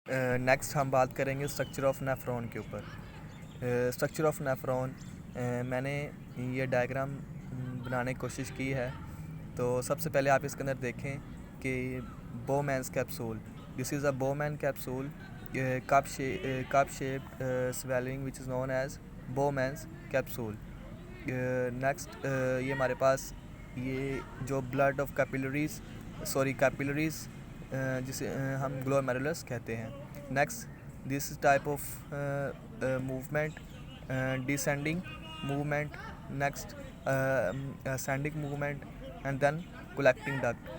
Next हम बात करेंगे स्ट्रक्चर ऑफ नेफ्रॉन के ऊपर। स्ट्रक्चर ऑफ नेफ्रॉन, मैंने ये डायग्राम बनाने की कोशिश की है। तो सबसे पहले आप इसके अंदर देखें कि Bowman's capsule, this is a Bowman capsule, cup shaped swelling which is known as Bowman's capsule. Next ये हमारे पास ये जो ब्लड ऑफ कैपिलरीज जिसे हम ग्लोमेरुलस कहते हैं। Next this type of movement, descending movement, next ascending movement and then collecting duct.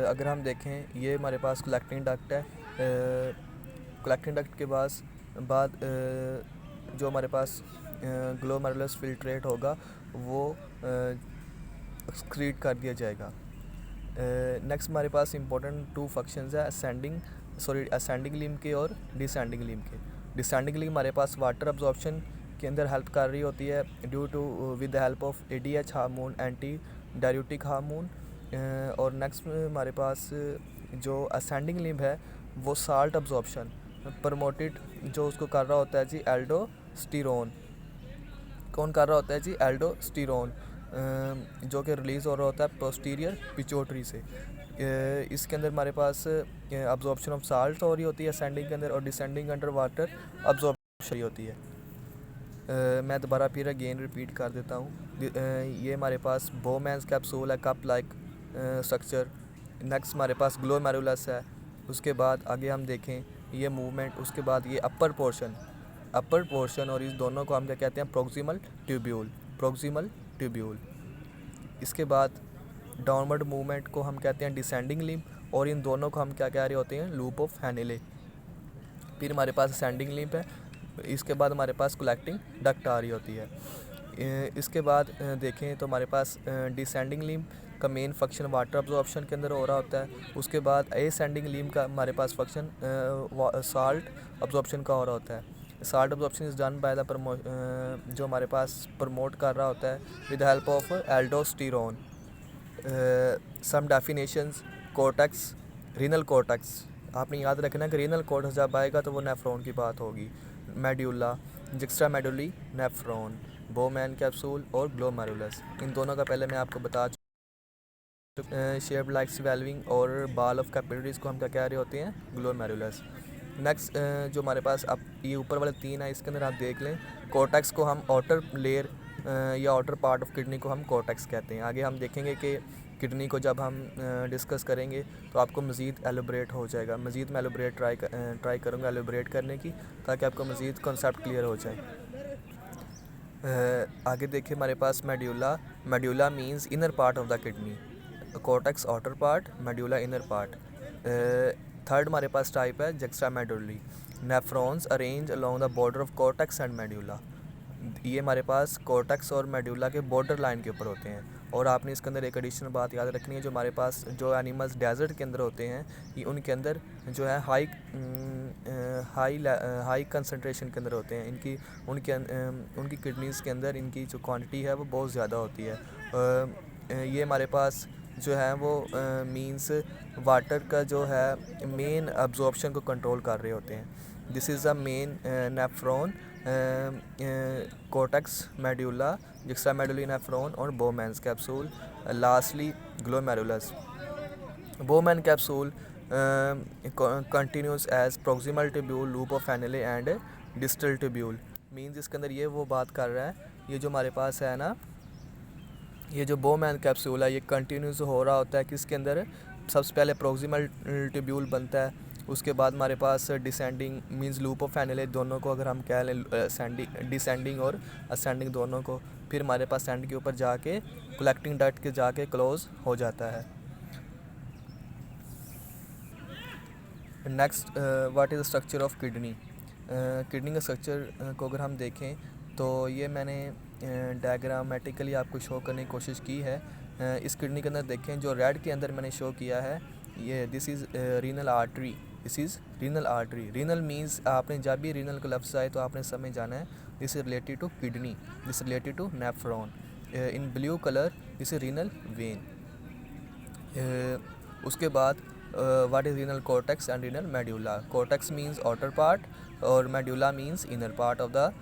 अगर हम देखें ये हमारे पास कलेक्टिंग डक्ट है। कलेक्टिंग डक्ट के बाद जो हमारे पास ग्लोमेरुलस फिल्ट्रेट होगा वो एक्सक्रीट कर दिया जाएगा। नेक्स्ट हमारे पास इंपॉर्टेंट टू फंक्शंस है असेंडिंग लिम्ब के और डिसेंडिंग लिम्ब के। डिसेंडिंग लिम्ब हमारे पास वाटर अब्जॉर्प्शन के अंदर हेल्प कर रही होती है due to with the help of ADH hormone, anti diuretic hormone. और नेक्स्ट हमारे पास जो असेंडिंग लिम्ब है वो साल्ट अब्जॉर्प्शन प्रमोटेड जो उसको कर रहा होता है जी एल्डोस्टेरोन। कौन कर रहा होता है जी एल्डोस्टेरोन, जो कि रिलीज़ हो रहा होता है पोस्टीरियर पिट्यूटरी से। इसके अंदर हमारे पास अब्जॉर्प्शन ऑफ साल्ट हो रही होती है असेंडिंग के अंदर, और डिसेंडिंग अंडर वाटर अब्जॉर्प्शन होती है। मैं दोबारा फिर अगेन रिपीट कर देता हूँ। ये हमारे पास बोमैन्स कैप्सूल है, कप लाइक स्ट्रक्चर। नेक्स्ट हमारे पास ग्लोमेरुलस है। उसके बाद आगे हम देखें ये मूवमेंट, उसके बाद ये अपर पोर्शन और इस दोनों को हम क्या कहते हैं प्रोक्सिमल ट्यूब्यूल। इसके बाद डाउनवर्ड मूवमेंट को हम कहते हैं डिसेंडिंग लिम्ब, और इन दोनों को हम क्या कह रहे होते हैं लूप ऑफ हैनेले। फिर हमारे पास असेंडिंग लिम्ब है। इसके बाद हमारे पास कलेक्टिंग डक्ट आ रही होती है। इसके बाद देखें तो हमारे पास डिसेंडिंग लिम्ब का मेन फंक्शन वाटर अब्जॉर्प्शन के अंदर हो रहा होता है। उसके बाद असेंडिंग लिम्ब का हमारे पास फंक्शन साल्ट अब्जॉर्प्शन का हो रहा होता है। Salt absorption is done by the जो हमारे पास प्रमोट कर रहा होता है with the help of aldosterone. Some definitions, cortex, renal cortex. आपने याद रखना कि रीनल कोर्टेक्स जब आएगा तो वो नेफ्रॉन की बात होगी। Medulla, juxtamedullary nephron, Bowman capsule और ग्लोमेरुलस, इन दोनों का पहले मैं आपको बता शेप लाइक स्वेलिंग और बाल ऑफ कैपिलरीज को हम क्या कह रहे होते हैं ग्लोमेरुलस। नेक्स्ट जो हमारे पास अब ये ऊपर वाले तीन है, इसके अंदर आप देख लें कोर्टेक्स को हम आउटर लेयर या आउटर पार्ट ऑफ किडनी को हम कोर्टेक्स कहते हैं। आगे हम देखेंगे कि किडनी को जब हम डिस्कस करेंगे तो आपको मज़ीद एलोबरेट हो जाएगा। मज़ीद मैं एलोबरेट ट्राई करूँगा एलोबरेट करने की, ताकि आपको मज़ीद कॉन्सेप्ट क्लियर हो जाए। आगे देखिए हमारे पास medulla means inner part of the kidney, cortex outer part, medulla inner part. Third हमारे पास टाइप है juxtamedullary. Nephrons arrange along the border of cortex and medulla. ये हमारे पास कोर्टेक्स और मेड्यूला के बॉर्डर लाइन के ऊपर होते हैं। और आपने इसके अंदर एक एडिशनल बात याद रखनी है, जो हमारे पास जो एनिमल्स डेजर्ट के अंदर होते हैं ये उनके अंदर जो है हाई कंसंट्रेशन के अंदर होते हैं। उनकी किडनीज़ के अंदर इनकी जो क्वांटिटी है वो बहुत ज़्यादा होती है। ये हमारे पास जो है वो मींस वाटर का जो है मेन अब्जॉर्प्शन को कंट्रोल कर रहे होते हैं। This is the main nephron, cortex, medulla, juxtamedullary nephron और Bowman's capsule. Lastly glomerulus. Bowman capsule continues as proximal tubule, loop of Henle and distal tubule. Means इसके अंदर ये वो बात कर रहा है, ये जो हमारे पास है ना, ये जो बोमैन कैप्सूल है ये कंटिन्यूस हो रहा होता है किसके अंदर, सबसे पहले प्रोक्सिमल ट्यूब्यूल बनता है, उसके बाद हमारे पास डिसेंडिंग मींस लूप ऑफ हैनेले, दोनों को अगर हम कह लें डिसेंडिंग और असेंडिंग दोनों को, फिर हमारे पास एंड के ऊपर जाके कलेक्टिंग डक्ट के जाके क्लोज हो जाता है। Next what is the structure of kidney. Kidney का स्ट्रक्चर को अगर हम देखें तो ये मैंने डायग्रामेटिकली आपको शो करने की कोशिश की है। इस किडनी के अंदर देखें जो रेड के अंदर मैंने शो किया है, ये this is renal artery, this is renal artery. Renal means आपने जब भी रीनल का लफ्ज़ आए तो आपने समझ जाना है this is related to kidney, this is related to nephron. In blue colour this is renal vein. उसके बाद what is renal cortex and renal medulla. Cortex means outer part और medulla means inner part of the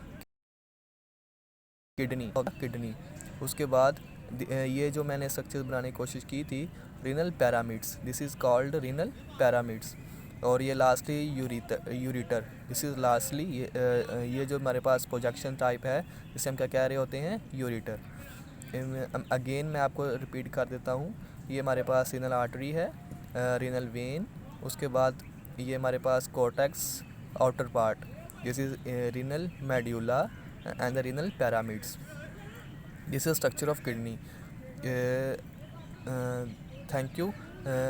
kidney. उसके बाद ये जो मैंने structure बनाने की कोशिश की थी, renal pyramids, this is called renal pyramids. और ये lastly ureter, this is lastly ये जो हमारे पास प्रोजेक्शन टाइप है, इसे हम क्या कह रहे होते हैं, यूरिटर। अगेन मैं आपको रिपीट कर देता हूँ, ये हमारे पास रीनल आर्टरी है, रीनल वेन, उसके बाद ये हमारे पास cortex outer part, this is renal medulla and the renal pyramids. This is structure of kidney. Thank you.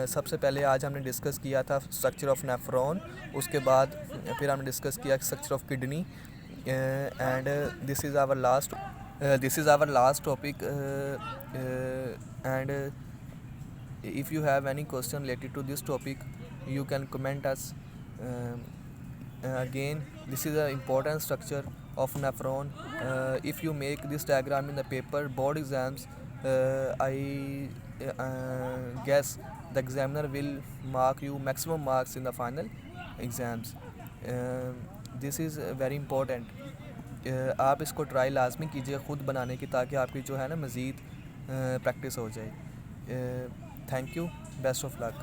सबसे पहले आज हमने डिस्कस किया था स्ट्रक्चर ऑफ नेफ्रॉन, उसके बाद फिर हमने डिस्कस किया structure of kidney and this is our last topic and if you have any question related to this topic you can comment us. Again, this is an important structure of nephron. If you make this diagram in the paper board exams, I guess the examiner will mark you maximum marks in the final exams. This is very important. आप इसको try लाजमी कीजिए ख़ुद बनाने की, ताकि आपकी जो है ना मज़ीद प्रैक्टिस हो जाए। Thank you, best of luck.